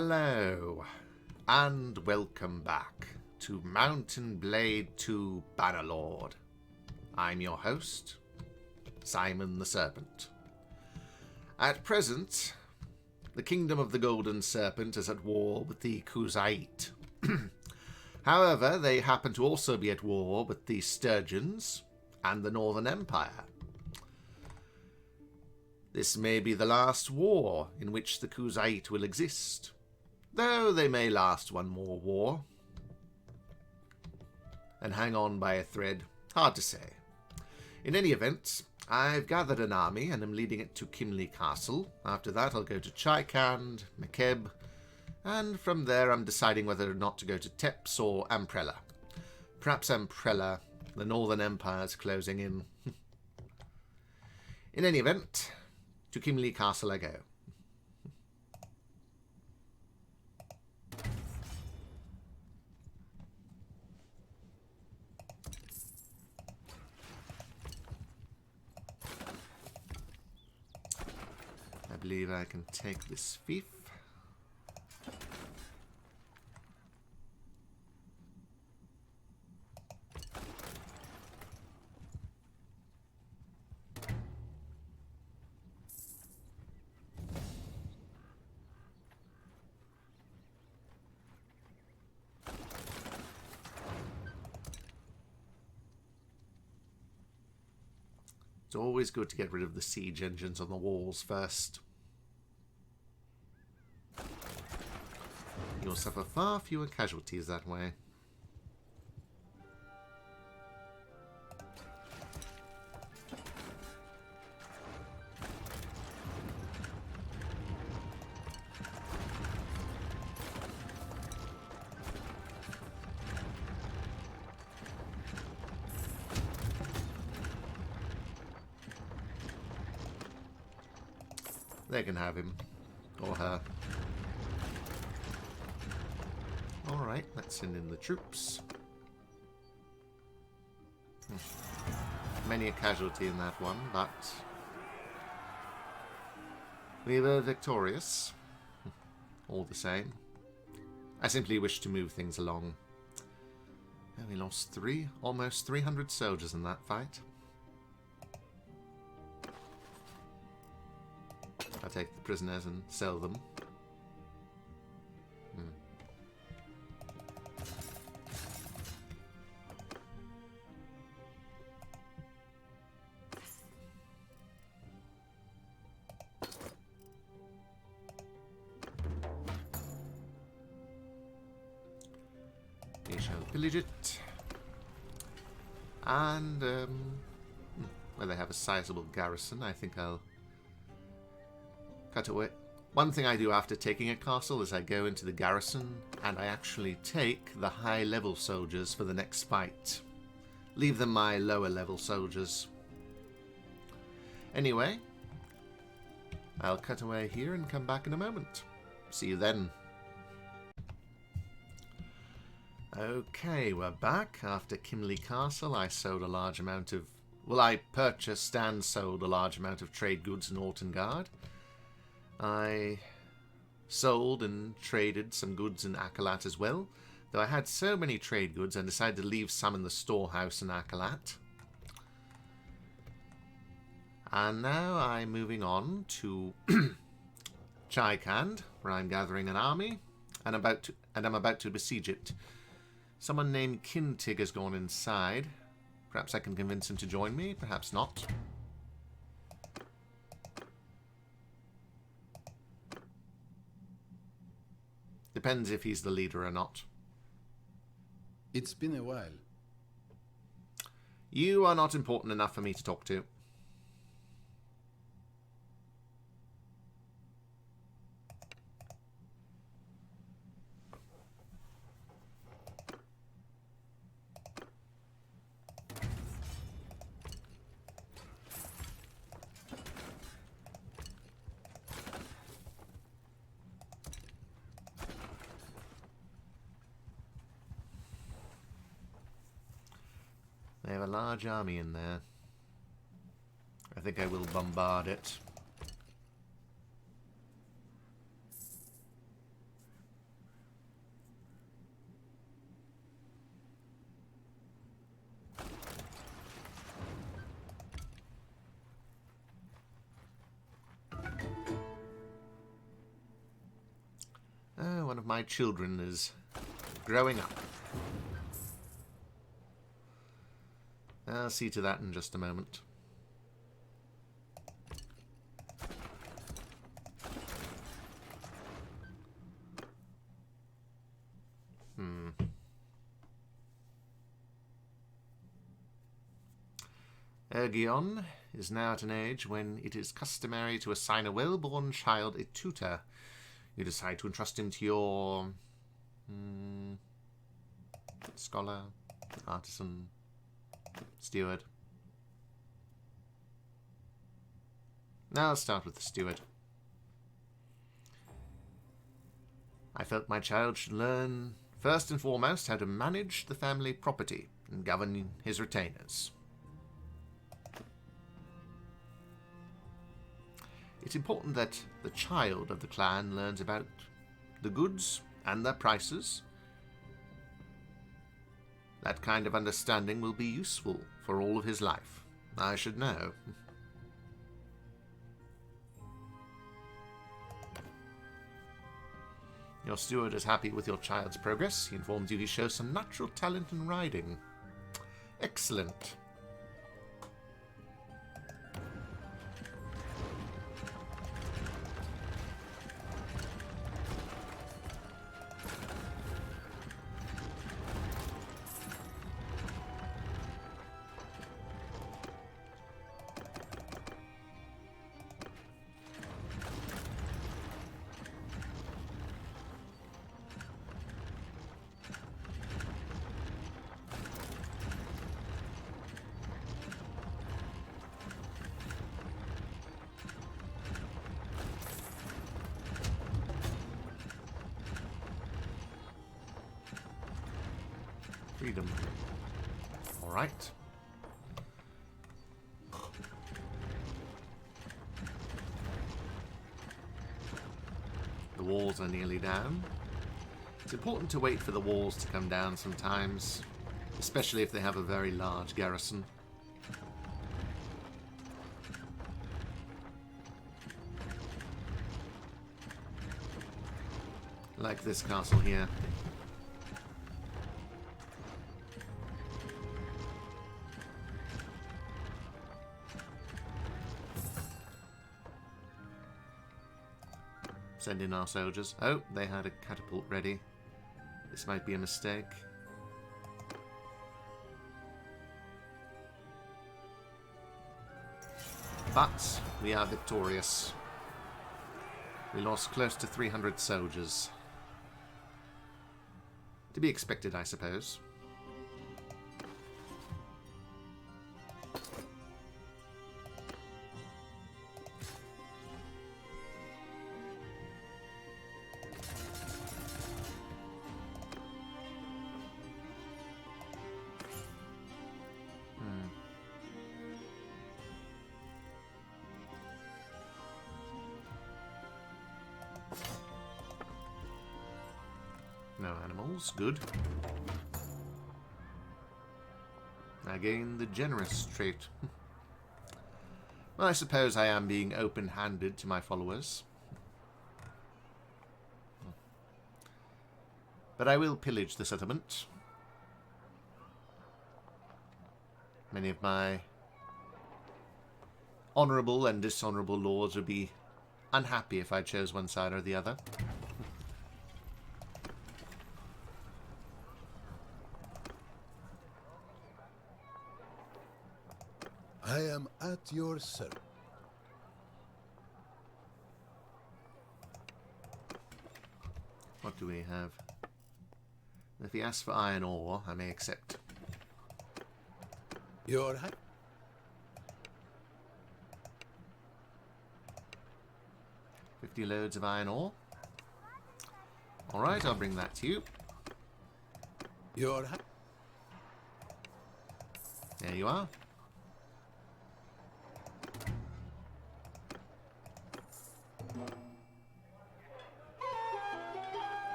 Hello, and welcome back to Mountain Blade 2 Bannerlord. I'm your host, Simon the Serpent. At present, the Kingdom of the Golden Serpent is at war with the Khuzait. However, they happen to also be at war with the Sturgeons and the Northern Empire. This may be the last war in which the Khuzait will exist, though they may last one more war and hang on by a thread. Hard to say. In any event, I've gathered an army and am leading it to Khimli Castle. After that I'll go to Chaikand, Makeb, and from there I'm deciding whether or not to go to Teps or Amprella. Perhaps Amprella. The Northern Empire's closing in. In any event, to Khimli Castle I go. I believe I can take this fief. It's always good to get rid of the siege engines on the walls first. You'll suffer far fewer casualties that way. They can have him. Or her. Alright, let's send in the troops. Many a casualty in that one, but we were victorious. All the same. I simply wish to move things along. And we lost almost 300 soldiers in that fight. I'll take the prisoners and sell them. We shall pillage it. And, well, they have a sizable garrison. I think I'll cut away. One thing I do after taking a castle is I go into the garrison and I actually take the high-level soldiers for the next fight. Leave them my lower-level soldiers. Anyway, I'll cut away here and come back in a moment. See you then. Okay, we're back. After Khimli Castle, I sold a large amount of... Well, I purchased and sold a large amount of trade goods in Ortengard. I sold and traded some goods in Akalat as well, though I had so many trade goods I decided to leave some in the storehouse in Akalat. And now I'm moving on to Chaikand, where I'm gathering an army, and I'm about to besiege it. Someone named Kintig has gone inside. Perhaps I can convince him to join me, perhaps not. Depends if he's the leader or not. It's been a while. You are not important enough for me to talk to. They have a large army in there. I think I will bombard it. my children is growing up. I'll see to that in just a moment. Argoron is now at an age when it is customary to assign a well-born child a tutor. You decide to entrust him to your scholar, artisan, steward. Now I'll start with the steward. I felt my child should learn, first and foremost, how to manage the family property and govern his retainers. It's important that the child of the clan learns about the goods and their prices. That kind of understanding will be useful for all of his life. I should know. Your steward is happy with your child's progress. He informs you he shows some natural talent in riding. Excellent. Freedom. All right. The walls are nearly down. It's important to wait for the walls to come down sometimes, especially if they have a very large garrison. Like this castle here. Send in our soldiers. Oh, they had a catapult ready. This might be a mistake. But we are victorious. We lost close to 300 soldiers. To be expected, I suppose. No animals, good. Again, the generous trait. Well, I suppose I am being open-handed to my followers. But I will pillage the settlement. Many of my honourable and dishonourable lords would be unhappy if I chose one side or the other. I am at your service. What do we have? If he asks for iron ore, I may accept. Your high. 50 loads of iron ore. Alright, I'll bring that to you. Your high. There you are.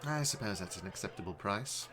I suppose that's an acceptable price.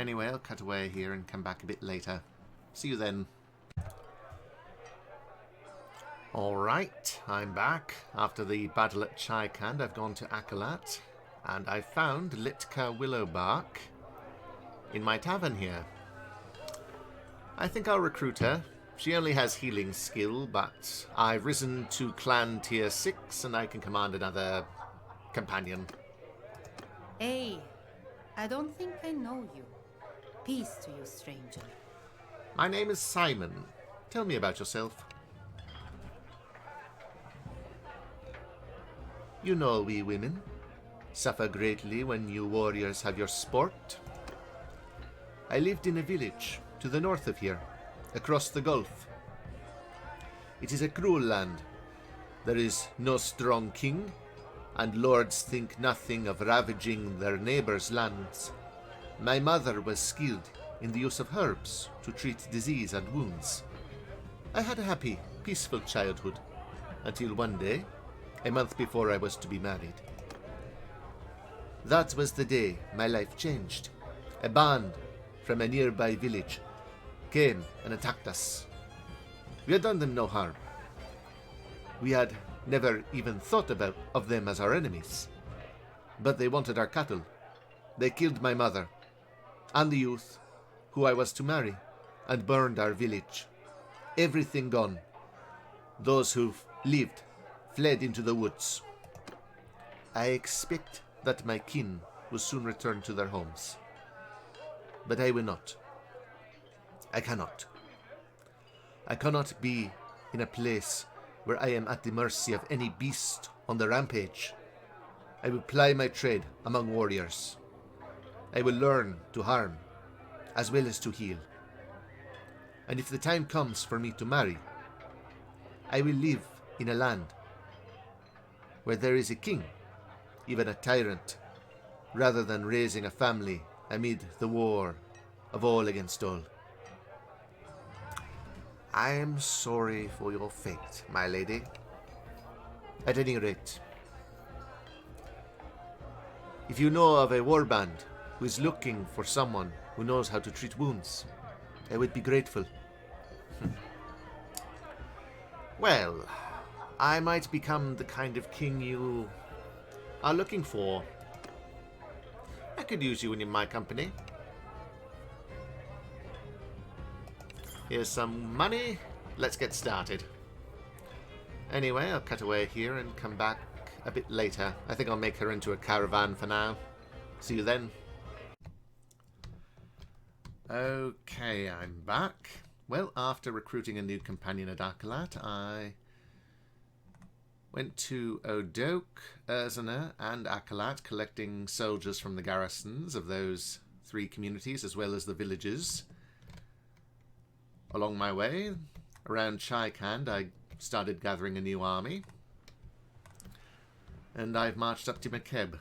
Anyway, I'll cut away here and come back a bit later. See you then. Alright, I'm back. After the battle at Chaikand, I've gone to Akalat, and I found Litka Willowbark in my tavern here. I think I'll recruit her. She only has healing skill, but I've risen to clan tier 6 and I can command another companion. Hey, I don't think I know you. Peace to you, stranger. My name is Simon. Tell me about yourself. You know we women suffer greatly when you warriors have your sport. I lived in a village to the north of here, across the gulf. It is a cruel land. There is no strong king, and lords think nothing of ravaging their neighbors' lands. My mother was skilled in the use of herbs to treat disease and wounds. I had a happy, peaceful childhood, until one day, a month before I was to be married. That was the day my life changed. A band from a nearby village came and attacked us. We had done them no harm. We had never even thought of them as our enemies. But they wanted our cattle. They killed my mother and the youth who I was to marry, and burned our village. Everything gone. Those who lived fled into the woods. I expect that my kin will soon return to their homes. But I will not. I cannot. I cannot be in a place where I am at the mercy of any beast on the rampage. I will ply my trade among warriors. I will learn to harm as well as to heal. And if the time comes for me to marry, I will live in a land where there is a king, even a tyrant, rather than raising a family amid the war of all against all. I am sorry for your fate, my lady. At any rate, if you know of a warband who is looking for someone who knows how to treat wounds, I would be grateful. Well, I might become the kind of king you are looking for. I could use you in my company. Here's some money. Let's get started. Anyway, I'll cut away here and come back a bit later. I think I'll make her into a caravan for now. See you then. Okay, I'm back. Well, after recruiting a new companion at Akalat, I went to Odok, Urzana, and Akalat, collecting soldiers from the garrisons of those three communities, as well as the villages. Along my way, around Chaikand, I started gathering a new army. And I've marched up to Makeb.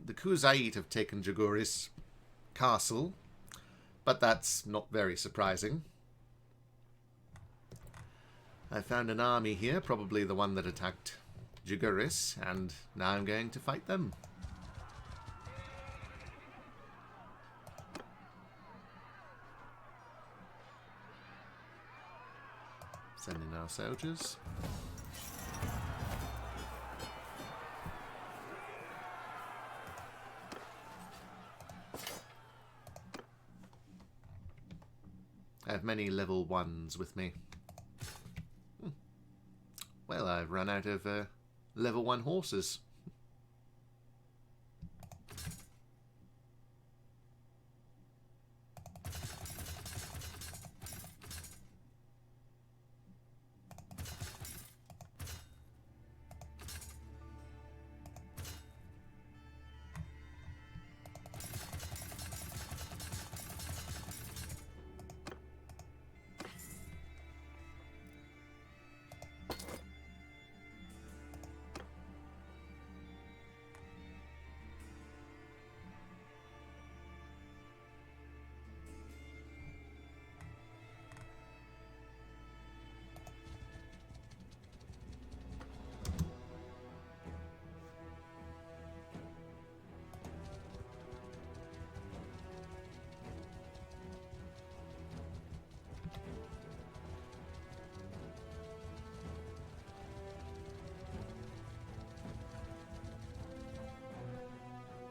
The Khuzait have taken Khimli Castle, but that's not very surprising. I found an army here, probably the one that attacked Khimli, and now I'm going to fight them. Send in our soldiers. I have many level 1s with me. Well, I've run out of level 1 horses.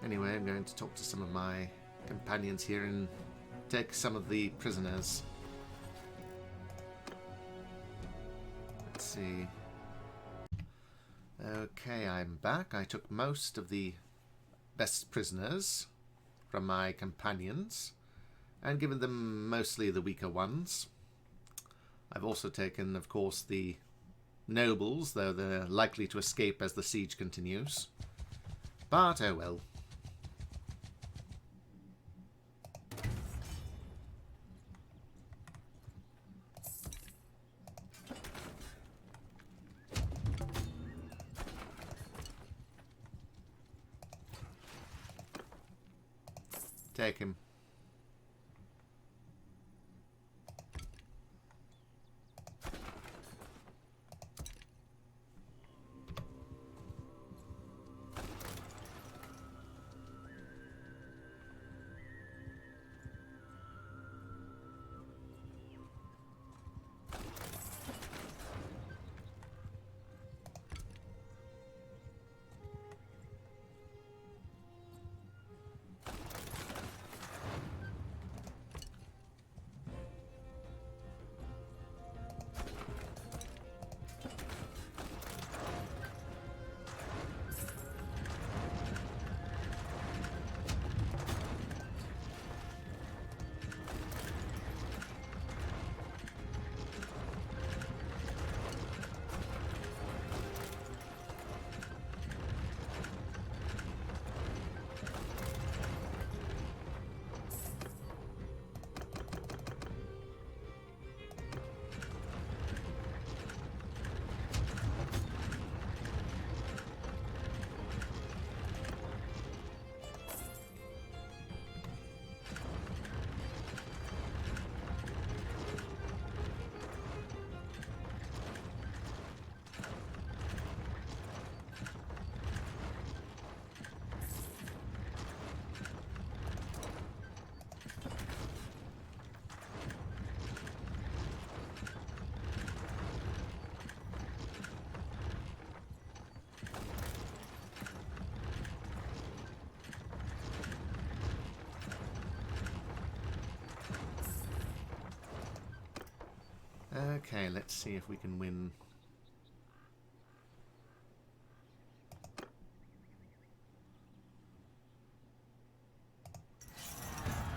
Anyway, I'm going to talk to some of my companions here and take some of the prisoners. Let's see. Okay, I'm back. I took most of the best prisoners from my companions and given them mostly the weaker ones. I've also taken, of course, the nobles, though they're likely to escape as the siege continues. But oh well. Take him. Okay, let's see if we can win.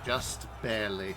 Just barely.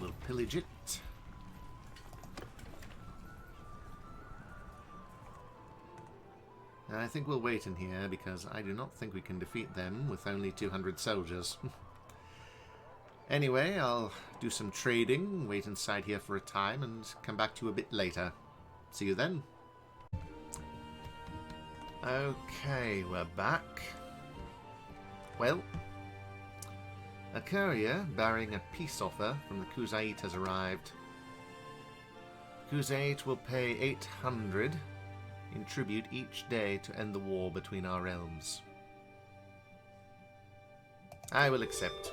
We'll pillage it. I think we'll wait in here because I do not think we can defeat them with only 200 soldiers. Anyway, I'll do some trading, wait inside here for a time, and come back to you a bit later. See you then. Okay, we're back. Well, a courier bearing a peace offer from the Khuzait has arrived. Khuzait will pay 800 in tribute each day to end the war between our realms. I will accept.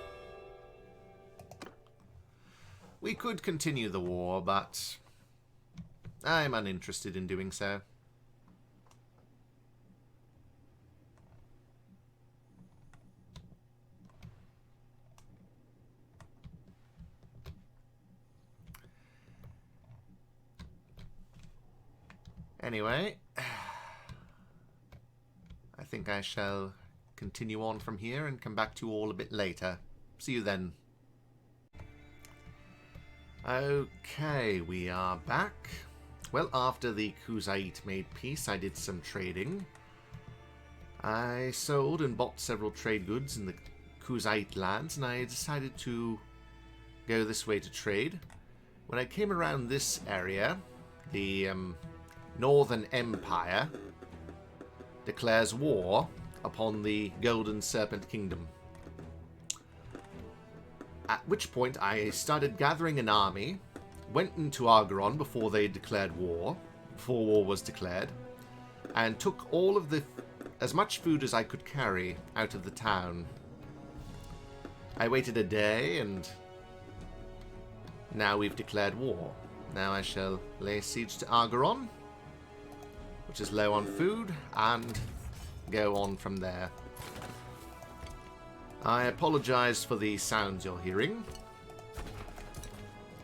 We could continue the war, but I'm uninterested in doing so. Anyway, I think think I shall continue on from here and come back to you all a bit later. See you then. Okay, we are back. Well, after the Khuzait made peace, I did some trading. I sold and bought several trade goods in the Khuzait lands, and I decided to go this way to trade. When I came around this area, the Northern Empire declares war upon the Golden Serpent Kingdom. At which point I started gathering an army, went into Argoron before they declared war, before war was declared, and took all of as much food as I could carry out of the town. I waited a day, and now we've declared war. Now I shall lay siege to Argoron, which is low on food, and go on from there. I apologise for the sounds you're hearing.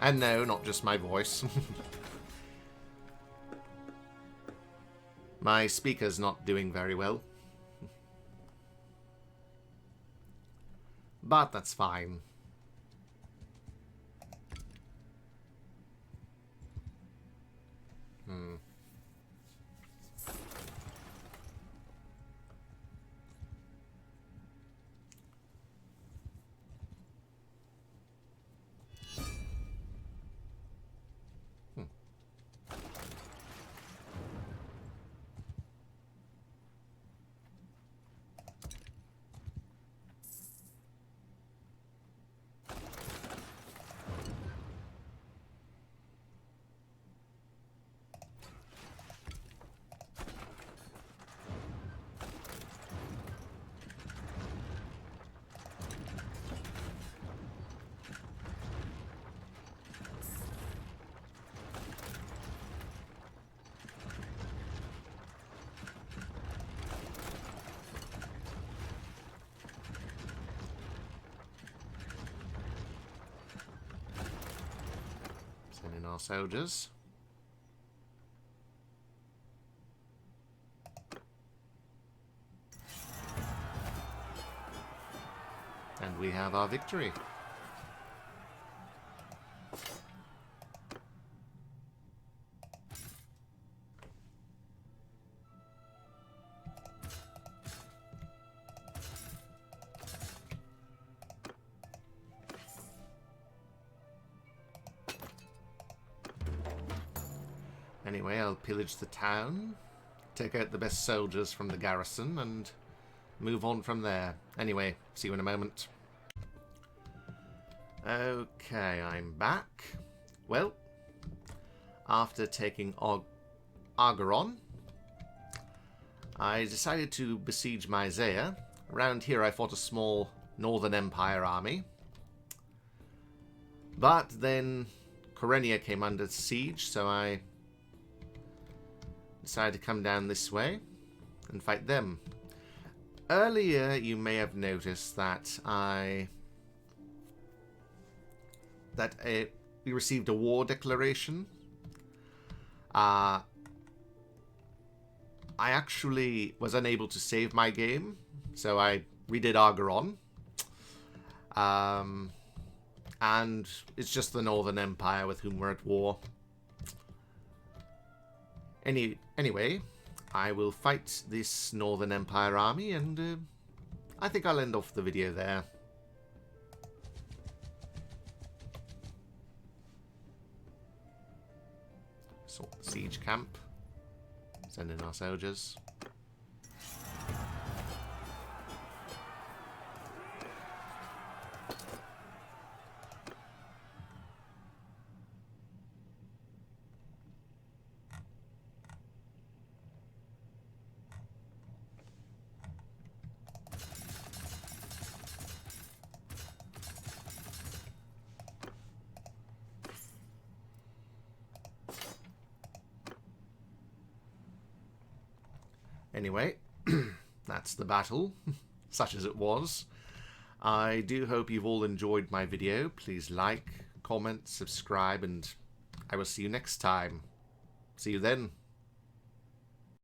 And no, not just my voice. My speaker's not doing very well. But that's fine. Sending our soldiers. And we have our victory. Anyway, I'll pillage the town, take out the best soldiers from the garrison, and move on from there. Anyway, see you in a moment. Okay, I'm back. Well, after taking Argoron, I decided to besiege Myzea. Around here I fought a small Northern Empire army. But then Corenia came under siege, so I decided to come down this way and fight them. Earlier, you may have noticed that we received a war declaration. I actually was unable to save my game, so I redid Argoron. And it's just the Northern Empire with whom we're at war. Anyway, I will fight this Northern Empire army, and I think I'll end off the video there. Sort the siege camp. Send in our soldiers. Anyway, that's the battle, such as it was. I do hope you've all enjoyed my video. Please like, comment, subscribe, and I will see you next time. See you then.